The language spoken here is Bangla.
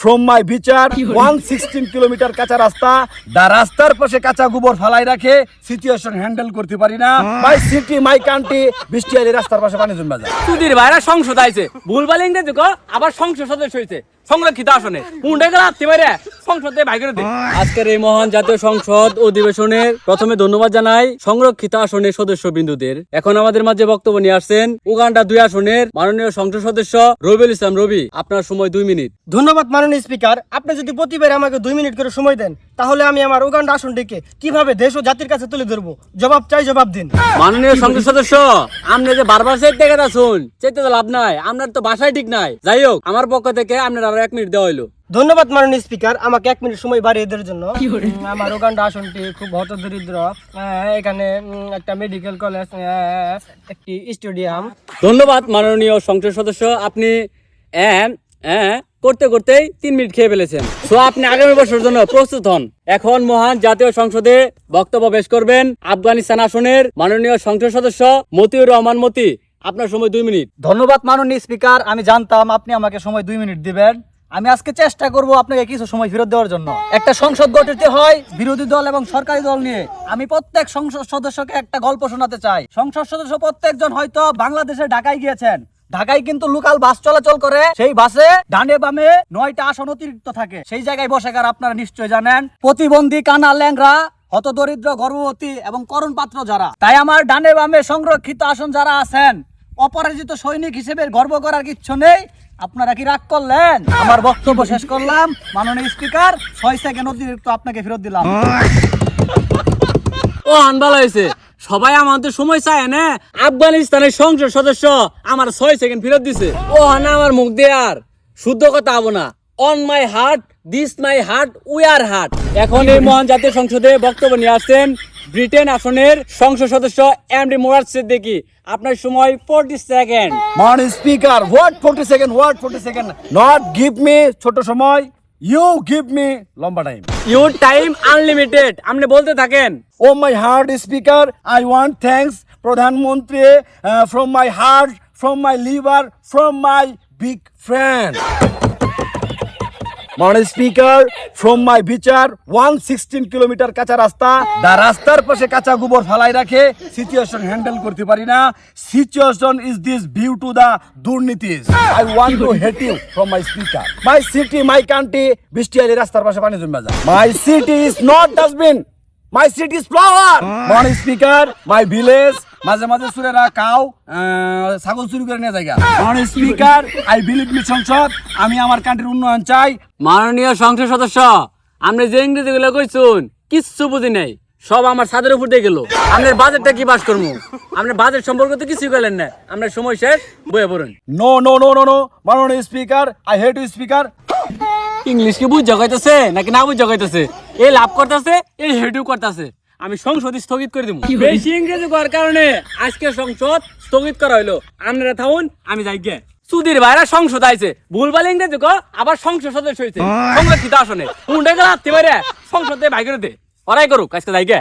ফ্রম মাই বিচার 116 কিলোমিটার কাঁচা রাস্তা, দা রাস্তার পাশে কাঁচা গোবর ফালাই রাখে, সিচুয়েশন হ্যান্ডেল করতে পারি না। মাই সিটি মাই কান্ট্রি, বৃষ্টি আইলে রাস্তার পাশে পানি জমে যায়। সুধীর ভাইরা সংসদ আইছে, ভুলভাল ইংরেজি কো, আবার সংসদ সদস্য হইছে সংরক্ষিত আসনে উন্ডে গেল আত্মি মাইরে সংসদে ভাই করে দে। আজকের এই মহান জাতীয় সংসদ অধিবেশনের প্রথমে ধন্যবাদ জানাই সংরক্ষিত আসনের সদস্য বিন্দুদের। এখন আমাদের মাঝে বক্তব্য নিয়ে আসছেন উগান্ডা 2 আসনের মাননীয় সংসদ সদস্য রবিউল ইসলাম রবি। আপনার সময় 2 মিনিট। ধন্যবাদ মাননীয় স্পিকার, আপনি যদি প্রতিবার আমাকে 2 মিনিট করে সময় দেন তাহলে আমি আমার উগান্ডা আসনটিকে কিভাবে দেশ ও জাতির কাছে তুলে ধরবো। জবাব চাই, জবাব দিন। মাননীয় সংসদ সদস্য, আপনি যে বারবার চাইতে গেছেন শুন, চাইতে তো লাভ নাই, আপনার তো বাসায় ঠিক নাই। যাই হোক, আমার পক্ষ থেকে আপনার আরো 1 মিনিট দেওয়া হইলো। ধন্যবাদ মাননীয় স্পিকার, আমাকে 1 মিনিট সময় বাড়িয়ে দেওয়ার জন্য। আমার উগান্ডা আসনটি খুব হতদরিদ্র। এখানে একটা মেডিকেল কলেজ, একটি স্টেডিয়াম। ধন্যবাদ মাননীয় সংসদ সদস্য, আপনি করতে করতেই 3 মিনিট খেয়ে ফেলেছেন। সো আপনি আগামী বছরের জন্য প্রস্তুত হন। এখন মহান জাতীয় সংসদে বক্তব্য পেশ করবেন আফগানিস্তান আসনের মাননীয় সংসদ সদস্য মতিউর রহমান মতি। আপনার সময় 2 মিনিট। ধন্যবাদ মাননীয় স্পিকার, আমি জানতাম আপনি আমাকে সময় 2 মিনিট দিবেন। আমি আজকে চেষ্টা করব আপনাকে কিছু সময় ফেরত দেওয়ার জন্য। একটা সংসদ গঠিত হয় বিরোধী দল এবং সরকারি দল নিয়ে। আমি প্রত্যেক সংসদ সদস্যকে একটা গল্প শোনাতে চাই। সংসদ সদস্য প্রত্যেকজন হয়তো বাংলাদেশে ঢাকায় গিয়েছেন। ঢাকায় কিন্তু লোকাল বাস চলাচল করে, সেই বাসে ডানে বামে 9টা আসন অতিরিক্ত থাকে। সেই জায়গায় বসে কার আপনারা নিশ্চয় জানেন, প্রতিবন্ধী, কানা, ল্যাংরা, হতদরিদ্র, গর্ভবতী এবং করণ পাত্র যারা। তাই আমার ডানে বামে সংরক্ষিত আসন যারা আছেন, অপরাজিত সৈনিক হিসেবে গর্ব করার কিচ্ছু নেই। আপনারা কি রাগ করলেন? আমার বক্তব্য শেষ করলাম মাননীয় স্পিকার, 6 সেকেন্ড অতিরিক্ত আপনাকে ফেরত দিলাম। ও আনবালা হয়েছে, সবাই আমাদের সময় চায় না। আফগানিস্তানের সংসদ সদস্য আমার 6 সেকেন্ড ফেরত দিছে। ও না আমার মুখ দিয়ে আর শুদ্ধ কথা হবো না। On my heart, this my heart, we are heart. এখন এই মহান জাতীয় সংসদে বক্তব্য নিয়ে আসছেন ব্রিটেন আসনের সংসদ সদস্য এমডি মুরাদ সিদ্দিকী। আপনার সময় 40 সেকেন্ড। মাননীয় speaker, what 40 second, what 40 second, not give me ছোট সময়, ইউ গিভ মি লম্বা টাইম। ইউর টাইম আনলিমিটেড, আপনি বলতে থাকেন। Oh my heart speaker, I want thanks প্রধানমন্ত্রী from my heart, from my liver, from my big friend. মাননীয় স্পিকার, ফ্রম মাই বিচার 116 কিলোমিটার কাঁচা রাস্তা, দা রাস্তার পাশে কাঁচা গোবর ফালাই রাখে, সিচুয়েশন হ্যান্ডেল করতে পারি না। Situation is this due to the দুর্নীতিস। I want to hate you from my speaker. My city my country, বৃষ্টি আইলে রাস্তার পাশে পানি জমে যায়। My city is not dustbin, my city is flower. মাননীয় স্পিকার, মাই ভিলেজ, মাঝে মাঝে চুরেরা কাউ ছাগল চুরি করে নিয়ে যায়। মাননীয় স্পিকার, আই বিলিভ মি সংসদ, আমি আমার কান্ট্রির উন্নয়ন চাই। মাননীয় সংসদ সদস্য, আপনি যে ইংরেজি গুলো কইছুন কিচ্ছু বুঝি নাই, সব আমার ছাদের উপর দিয়ে গেল। আপনার বাজেটটা কি পাস করবো? আপনার বাজেট সম্পর্কে তো কিছুই করলেন না। আপনার সময় শেষ, বইয়ে পড়ুন। No no no no no মাননীয় speaker, I hate you speaker. English কি বুঝ জগাইতেছে নাকি না বুঝ জগাইতেছে? এই লাভ করতেছে, এই হেডু করতেছে। আমি সংসদ স্থগিত করে দিব। বেশি ইংরেজি করার কারণে আজকে সংসদ স্থগিত করা হইলো। আপনারা থাকুন, আমি যাই গে। সুধীর ভাইরা সংসদ আইছে, ভুলভাল ইংরেজি কো, আবার সংসদ সদস্য হয়েছে সংরক্ষিত আসনে উন্ডে গেল আত্মি মাইরে সংসদে ভাই করে দে। ওরাই করুক, আজকে যাই গে।